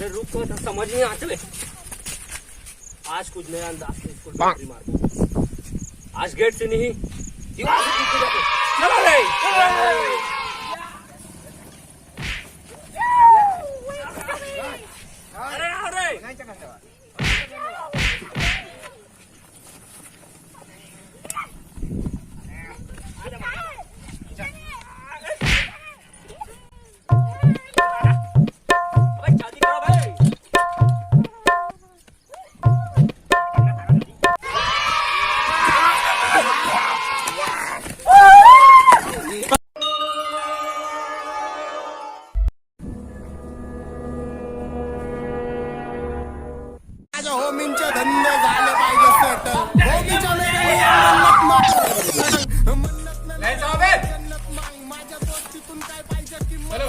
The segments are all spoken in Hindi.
अरे रुक तो समझ नहीं आते बे। आज कुछ नया अंदाज से इसको मार दो। आज गेट से नहीं दीवार से पीछे जाके चलो रे। अरे आओ रे। होमींचे धंदे झाले पाहिजे सेटल. होमीच्या माझ्या दोस्तीतून काय पाहिजे किंमत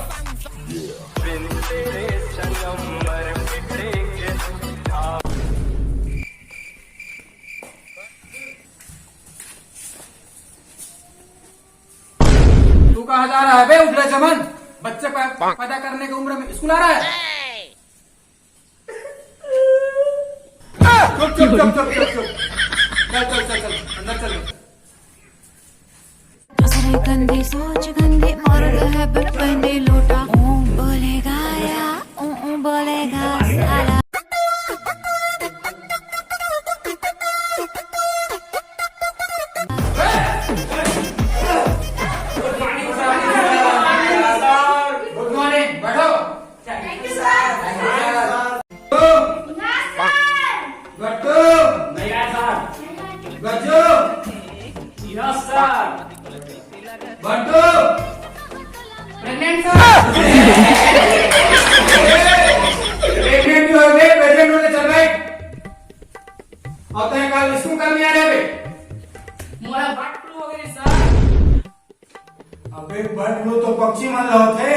तू कहाँ जा रहा है बे उजला चमन? बच्चे पैदा करने की उम्र में स्कूल आ रहा है? चुप चुप चुप चुप चुप चुप चल चल चल चल अंदर चल. गंदी सोच गंदी मर्द है बचपने लोटा बोलेगा या बोलेगा साला. Good morning. बैठो. गट्टू. नहीं आया sir. Gajju. Yes sir. Bantu. Pregnant sir. Pregnant हो गए. प्रेग्नेंट होने चल रहे. और तो कल स्कूल कर नहीं आ रहे बे. मोला बर्ड फ्लू हो गई सर. अबे बर्ड फ्लू तो पक्षी मान रहे थे.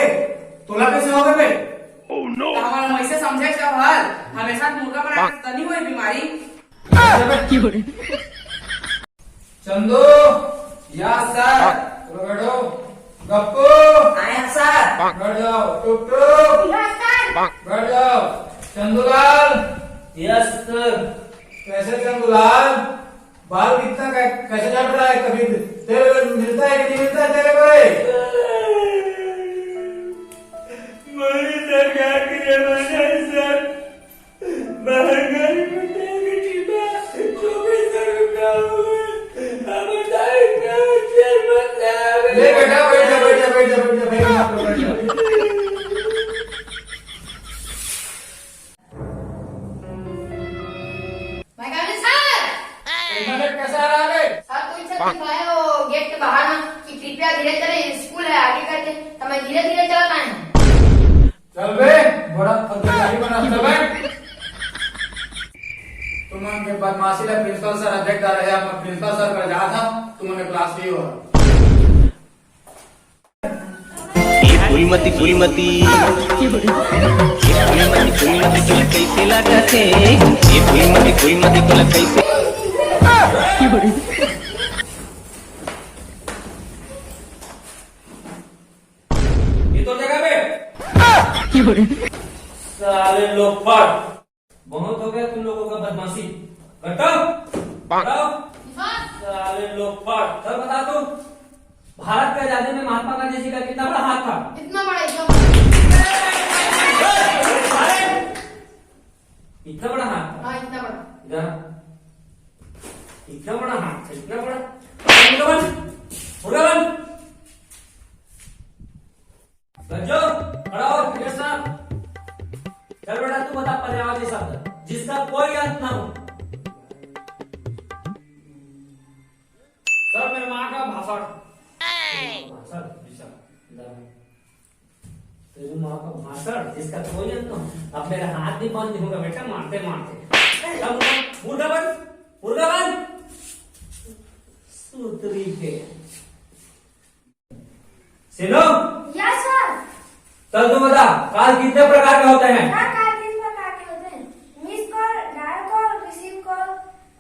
तोला कैसे हो गए बे? Oh no! हमारा वैसे समझे क्या हाल हमेशा मुर्गा बना तनी हुई बीमारी. चंदू. Yes sir. बैठो. गप्पू. आया सर. बैठ जाओ. टुक टुक. बैठ जाओ. चंदूलाल. Yes sir. कैसे चंदूलाल? बाल कितना कैसे चढ़ रहा है? कभी तेरे को मिलता है कि नहीं मिलता है तेरे को? मोदी सरकार की जमाना सर महंगाई में 2400 रुपया ले बेटा बैठ जा बैठ जा बैठ जा बैठ जा बैठ जा. मैं कह रही सर इंटरनेट कैसा आ रहा है? सर कोई सब दिखाए हो गेट के बाहर ना कि कृपया धीरे धीरे स्कूल है आगे करके तो मैं धीरे धीरे चलता है. चल बे. बड़ा फर्जी बना. चल बे. तुमने बदमाशी ला प्रिंसिपल सर अध्यक्ष आ रहे हैं. प्रिंसिपल सर कर जा था तुमने क्लास ली हो. फूलमती फूलमती फूलमती तुला कैसे लागते? ये फूलमती फूलमती तुला कैसे? ये तो जगह पे साले लोग पढ़. बहुत हो गया तुम लोगों का बदमाशी. कटो साले लोग पढ़. चल बता तू भारत की आजादी में महात्मा गांधी जी का कितना बड़ा हाथ था? इतना बड़ा इतना बड़ा हाथ था. हाँ इतना बड़ा. इधर इतना बड़ा हाथ था. इतना बड़ा. मुर्गा बन. गज्जो खड़ा हो. चल बेटा तू बता पर्यावरण शब्द जिसका कोई अर्थ ना हो. सर मेरे माँ का भाषण. तेरी माँ का भाषण जिसका कोई अंत ना हो. अब मेरा हाथ भी बंद नहीं होगा बेटा मारते मारते. मुर्गा बन. मुर्गा बन. सूत्री के सिनो. Yes sir. चल तू बता काल कितने प्रकार के होते हैं? कार 3 प्रकार के होते हैं. Miss call, dial call, receive call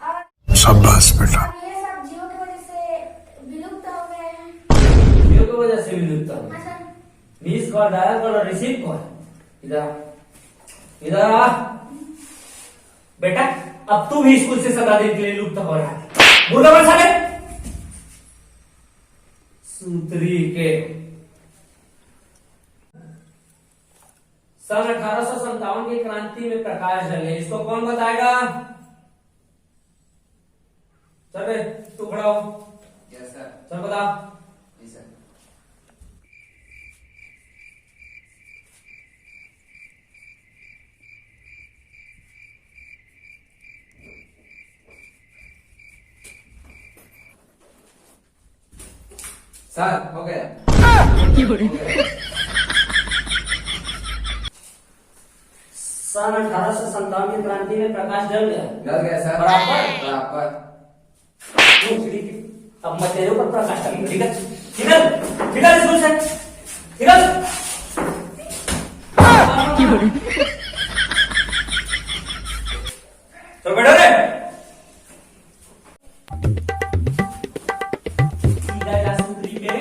और शाबाश बेटा. ये सब जियो की वजह से विलुप्त हो गए हैं. जियो की वजह से विलुप्त हो. हाँ sir. Miss call, dial call और रिसीव कॉल. इधर इधर आ बेटा, अब तू भी स्कूल से 17 दिन के लिए लुप्त हो रहा है। मुर्गा बन साले सूत्री के। सन 1857 की क्रांति में प्रकाश डले, इसको कौन बताएगा? चल रे तू खड़ा हो। Yes sir. चल बता। जी सर। सर हो गया। सन 1857 की क्रांति में प्रकाश जल गया। जल गया सर। बराबर। बराबर। अब मैं तेरे ऊपर प्रकाश डालूंगा, ठीक है? ठीक है स्कूल से, ठीक है? तो बैठो रे। सीधा जा सूत्री के।